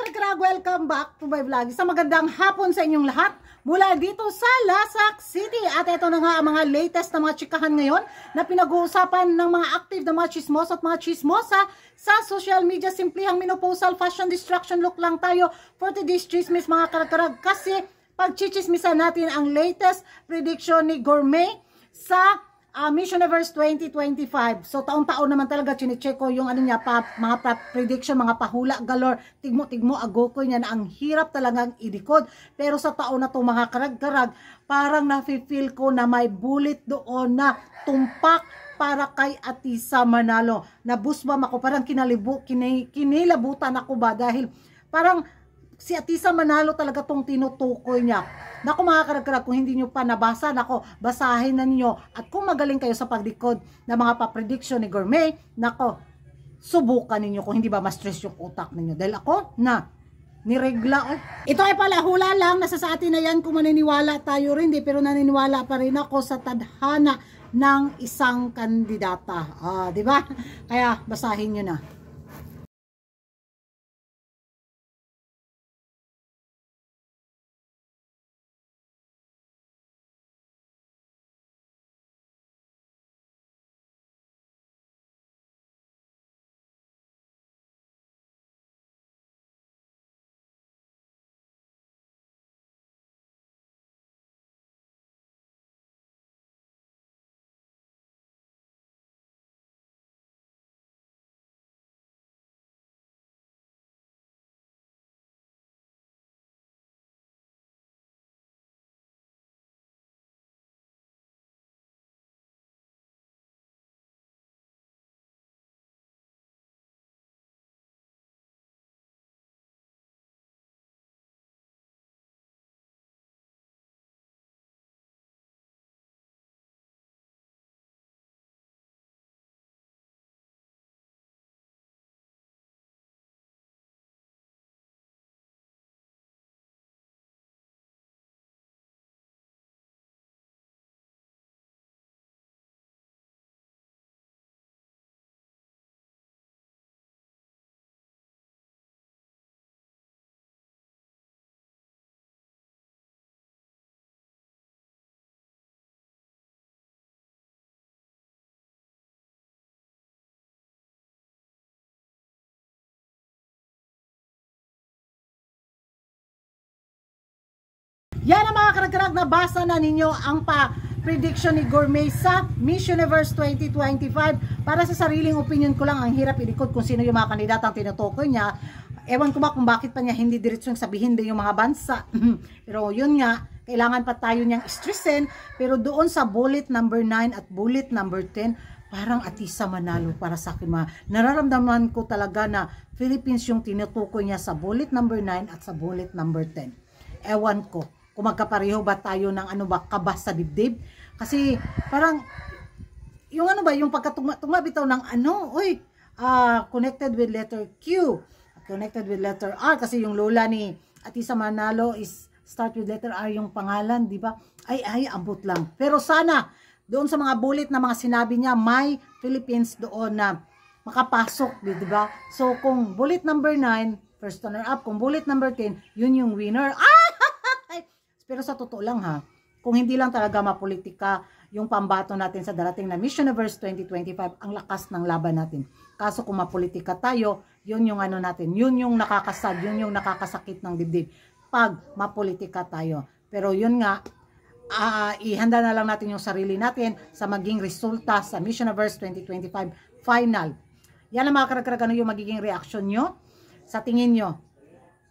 kakrag, welcome back to my vlog. Isang magandang hapon sa inyong lahat mula dito sa Lasak City. At ito na nga ang mga latest na mga chikahan ngayon na pinag-uusapan ng mga active na mga chismosa at mga chismosa sa social media. Simplihang menopausal fashion destruction look lang tayo for today's chismis mga kakrag. Kasi pag-chichismisan natin ang latest prediction ni Gourmet sa Miss Universe 2025. So taon-taon naman talaga chine-check ko yung ano niya mga prediction, mga pahula galore. Tigmo agoko niya na ang hirap talagang idikod. Pero sa taon na to mga karag-karag, parang nafe-feel ko na may bullet doon na tumpak para kay Atisa Manalo. Nabusbam ako, parang kinilabutan ako ba dahil parang si Atisa Manalo talaga tong tinutukoy niya. Naku mga karag-karag, kung hindi nyo pa nabasa, nako, basahin na niyo. At kung magaling kayo sa pagdikod ng mga pa-prediction ni Gourmet, nako, subukan ninyo kung hindi ba ma-stress yung utak ninyo. Dahil ako na niregla. Ito ay pala hula lang, nasa sa atin na yan kung maniniwala tayo rin, pero naniniwala pa rin ako sa tadhana ng isang kandidata. Di ba? Kaya basahin nyo na. Yan ang mga karag-karag, nabasa na ninyo ang prediction ni Gourmet sa Miss Universe 2025. Para sa sariling opinion ko lang, ang hirap ilikod kung sino yung mga kandidatang tinutukoy niya. Ewan ko ba kung bakit pa niya hindi diretsong sabihin din yung mga bansa. Pero yun nga, kailangan pa tayo niyang stressin. Pero doon sa bullet number 9 at bullet number 10, parang Atisa Manalo para sa akin. Nararamdaman ko talaga na Philippines yung tinutukoy niya sa bullet number 9 at sa bullet number 10. Ewan ko kung magkapareho ba tayo ng ano ba, kabas sa dibdib. Kasi parang yung ano ba, yung pagkatugma bitaw ng ano, connected with letter Q, connected with letter R, kasi yung lola ni Atisa Manalo is start with letter R yung pangalan, di ba? Ay, ambot lang. Pero sana doon sa mga bullet na mga sinabi niya, may Philippines doon na makapasok, di ba? So kung bullet number 9, first runner up, kung bullet number 10, yun yung winner. Pero sa totoo lang ha, kung hindi lang talaga mapolitika yung pambato natin sa darating na Miss Universe 2025, ang lakas ng laban natin. Kaso kung mapolitika tayo, yun yung ano natin, yun yung nakakasad, yun yung nakakasakit ng dibdib. Pag mapolitika tayo. Pero yun nga, ihanda na lang natin yung sarili natin sa maging resulta sa Miss Universe 2025 final. Yan ang mga karag-karag, ano yung magiging reaction nyo? Sa tingin nyo,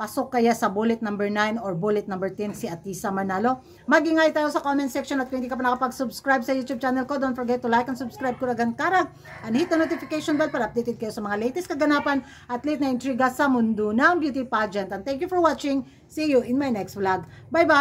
pasok kaya sa bullet number 9 or bullet number 10 si Atisa Manalo? Mag-ingay tayo sa comment section at kung hindi ka pa nakapag-subscribe sa YouTube channel ko, don't forget to like and subscribe Kuragan Karag and hit the notification bell para updated kayo sa mga latest kaganapan at late na intriga sa mundo ng beauty pageant. And thank you for watching. See you in my next vlog. Bye-bye!